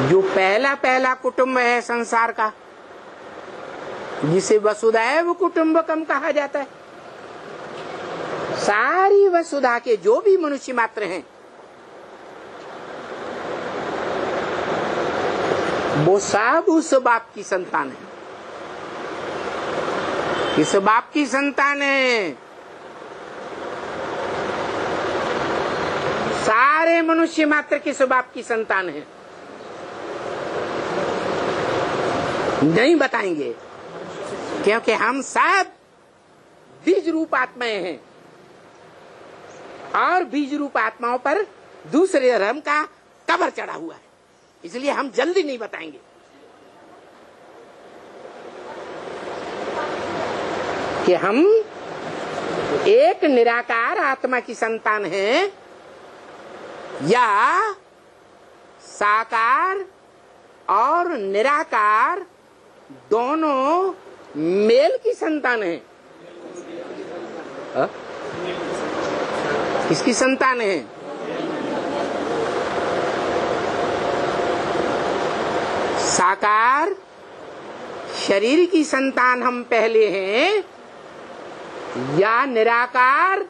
जो पहला पहला कुटुंब है संसार का, जिसे वसुधैव कुटुंबकम कहा जाता है, सारी वसुधा के जो भी मनुष्य मात्र हैं वो सब उस बाप की संतान है। किस बाप की संतान है? सारे मनुष्य मात्र किस बाप की संतान है नहीं बताएंगे, क्योंकि हम सब बीज रूप आत्माएं हैं और बीज रूप आत्माओं पर दूसरे धर्म का कवर चढ़ा हुआ है, इसलिए हम जल्दी नहीं बताएंगे। कि हम एक निराकार आत्मा की संतान हैं या साकार और निराकार दोनों मेल की संतान है। किसकी संतान है? साकार शरीर की संतान हम पहले हैं या निराकार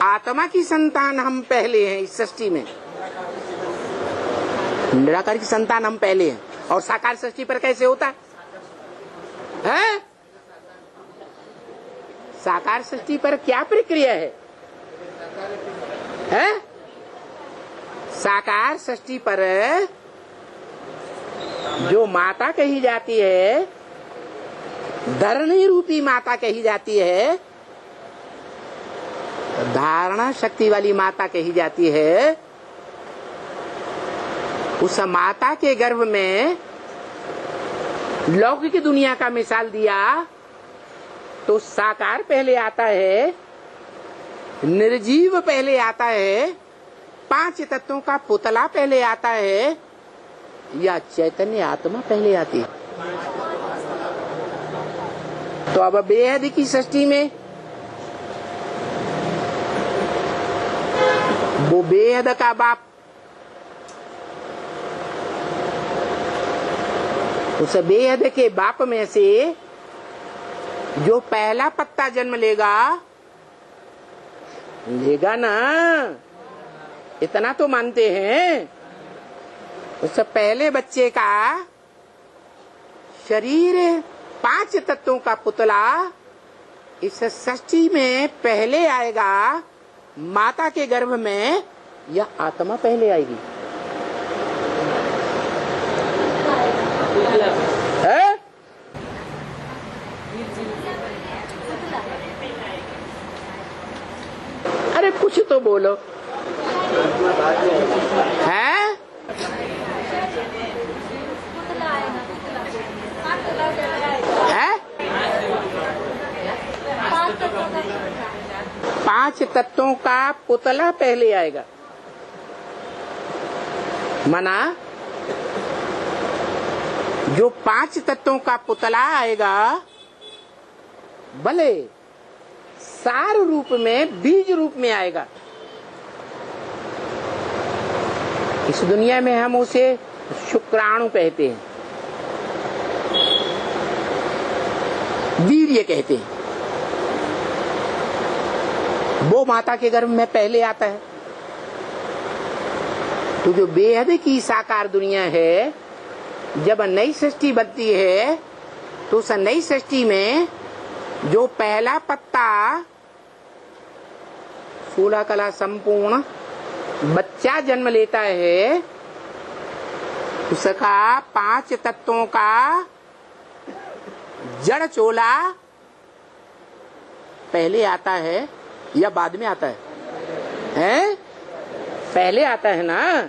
आत्मा की संतान हम पहले हैं? इस सृष्टि में निराकार की संतान हम पहले हैं। और साकार सृष्टि पर कैसे होता है? साकार सृष्टि पर क्या प्रक्रिया है? साकार सृष्टि पर जो माता कही जाती है, धरणी रूपी माता कही जाती है, धारणा शक्ति वाली माता कही जाती है, उस माता के गर्भ में लौकिक दुनिया का मिसाल दिया तो साकार पहले आता है, निर्जीव पहले आता है, 5 तत्वों का पुतला पहले आता है या चैतन्य आत्मा पहले आती है? तो अब बेहद की सृष्टि में वो बेहद का बाप उस बेहद के बाप में से जो पहला पत्ता जन्म लेगा ना, इतना तो मानते हैं। उस पहले बच्चे का शरीर 5 तत्वों का पुतला इस सृष्टि में पहले आएगा माता के गर्भ में या आत्मा पहले आएगी? है? अरे कुछ तो बोलो। है? है? 5 तत्वों का पुतला पहले आएगा। माना जो 5 तत्वों का पुतला आएगा भले सार रूप में, बीज रूप में आएगा। इस दुनिया में हम उसे शुक्राणु कहते हैं, वीर्य कहते हैं। वो माता के गर्भ में पहले आता है। तो जो बेहद की साकार दुनिया है, जब नई सृष्टि बनती है तो उस नई सृष्टि में जो पहला पत्ता फूला कला संपूर्ण बच्चा जन्म लेता है, उसका 5 तत्वों का जड़ चोला पहले आता है या बाद में आता है? हैं? पहले आता है ना।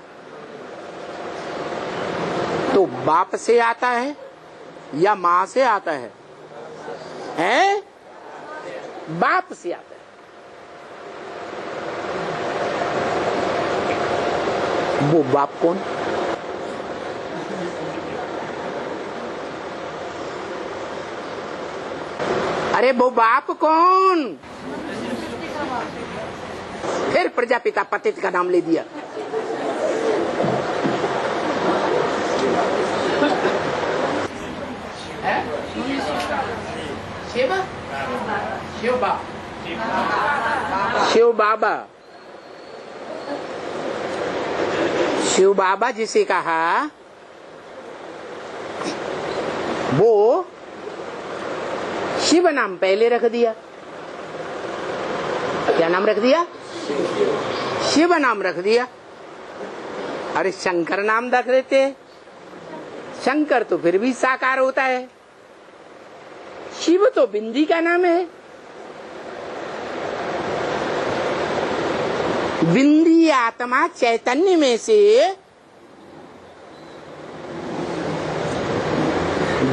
तो बाप से आता है या माँ से आता है? हैं? बाप से आता है। वो बाप कौन? अरे वो बाप कौन? फिर प्रजापिता पतित का नाम ले दिया। शिव शिव बाबा शिव बाबा जिसे कहा वो शिव नाम पहले रख दिया। क्या नाम रख दिया? शिव नाम रख दिया। अरे शंकर नाम रख देते। शंकर तो फिर भी साकार होता है, शिव तो बिंदी का नाम है। बिंदी आत्मा चैतन्य में से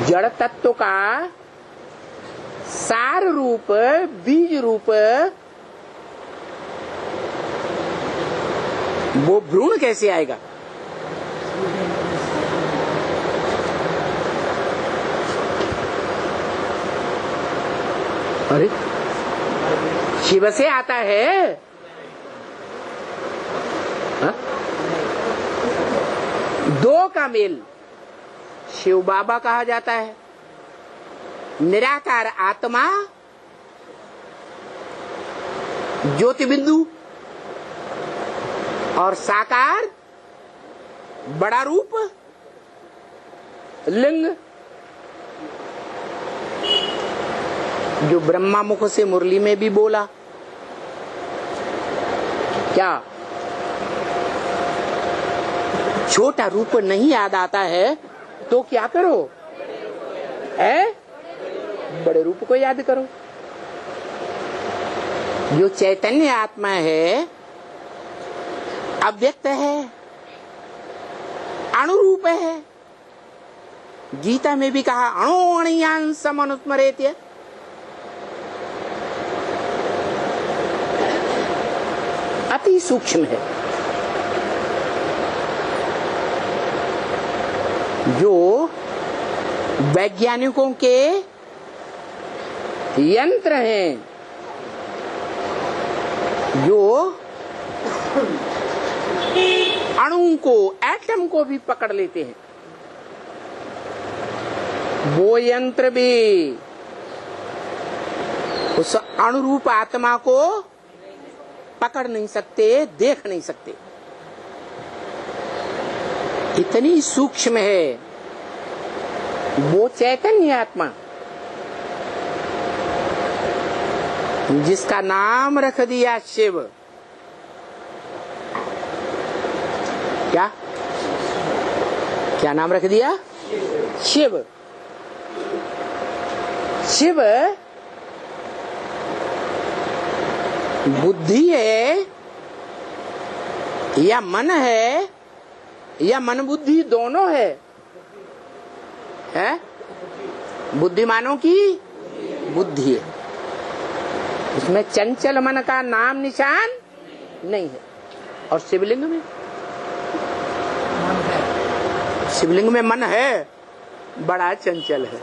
जड़ तत्व का सार रूप बीज रूप वो भ्रूण कैसे आएगा? अरे शिव से आता है। हा? दो का मेल शिव बाबा कहा जाता है। निराकार आत्मा ज्योति बिंदु और साकार बड़ा रूप लिंग, जो ब्रह्मा मुख से मुरली में भी बोला। क्या छोटा रूप नहीं याद आता है तो क्या करो? बड़े रूप को याद करो। जो चैतन्य आत्मा है अव्यक्त है, अणुरूप है। गीता में भी कहा अणुअणियांशम अनुस्मरेत्य। अति सूक्ष्म है। जो वैज्ञानिकों के यंत्र हैं, जो अणु को एटम को भी पकड़ लेते हैं, वो यंत्र भी उस अणुरूप आत्मा को पकड़ नहीं सकते, देख नहीं सकते। इतनी सूक्ष्म है वो चैतन्य आत्मा, जिसका नाम रख दिया शिव। क्या नाम रख दिया? शिव। शिव बुद्धि है या मन है या मन बुद्धि दोनों है? बुद्धिमानों की बुद्धि है, उसमें चंचल मन का नाम निशान नहीं है। और शिवलिंग में, शिवलिंग में मन है, बड़ा चंचल है।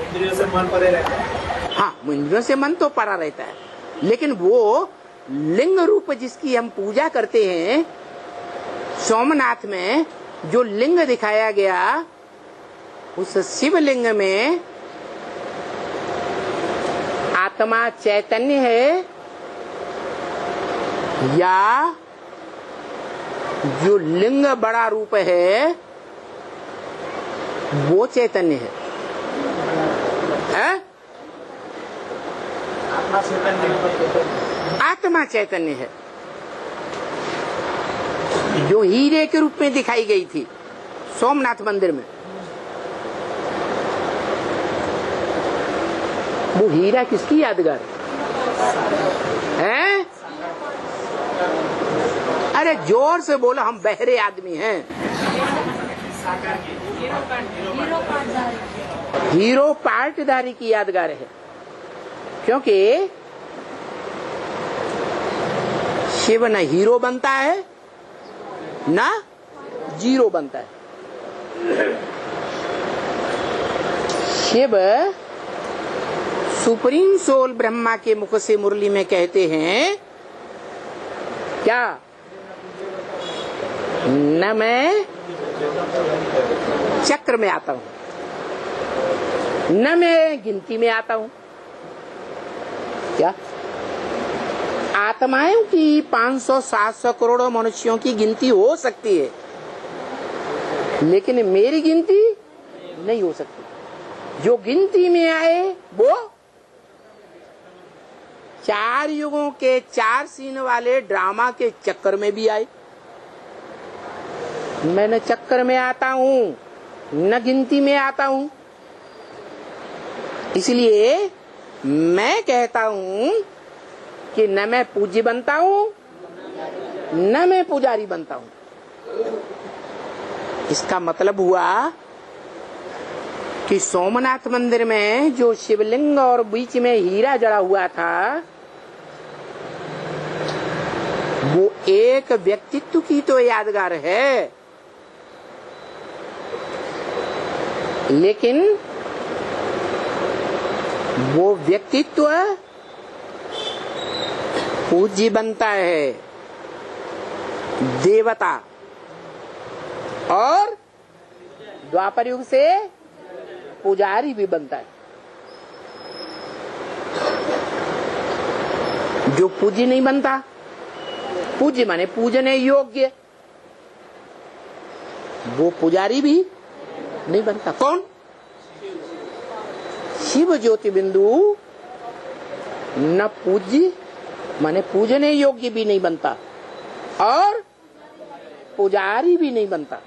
इंद्रियों से मन परे रहता है। हाँ, इंद्रियों से मन तो परा रहता है, लेकिन वो लिंग रूप जिसकी हम पूजा करते हैं, सोमनाथ में जो लिंग दिखाया गया, उस शिवलिंग में आत्मा चैतन्य है या जो लिंग बड़ा रूप है वो चैतन्य है? आत्मा चैतन्य है, जो हीरे के रूप में दिखाई गई थी सोमनाथ मंदिर में। वो हीरा किसकी यादगार है? अरे जोर से बोलो, हम बहरे आदमी हैं। हीरो पार्टदारी की यादगार है, क्योंकि शिव न हीरो बनता है ना जीरो बनता है। शिव सुप्रीम सोल ब्रह्मा के मुख से मुरली में कहते हैं क्या? न मैं चक्र में आता हूं, न मैं गिनती में आता हूं। क्या आत्माओं की 500-700 करोड़ मनुष्यों की गिनती हो सकती है, लेकिन मेरी गिनती नहीं हो सकती। जो गिनती में आए वो 4 युगों के 4 सीन वाले ड्रामा के चक्कर में भी आए। मैं न चक्कर में आता हूं, न गिनती में आता हूं। इसलिए मैं कहता हूं कि न मैं पूज्य बनता हूं, न मैं पुजारी बनता हूं। इसका मतलब हुआ कि सोमनाथ मंदिर में जो शिवलिंग और बीच में हीरा जड़ा हुआ था, वो एक व्यक्तित्व की तो यादगार है, लेकिन वो व्यक्तित्व पूज्य बनता है, देवता, और द्वापर युग से पुजारी भी बनता है। जो पूज्य नहीं बनता, पूज्य माने पूजने योग्य, वो पुजारी भी नहीं बनता। कौन? शिव ज्योति बिंदु न पूज्य माने पूजने योग्य भी नहीं बनता और पुजारी भी नहीं बनता।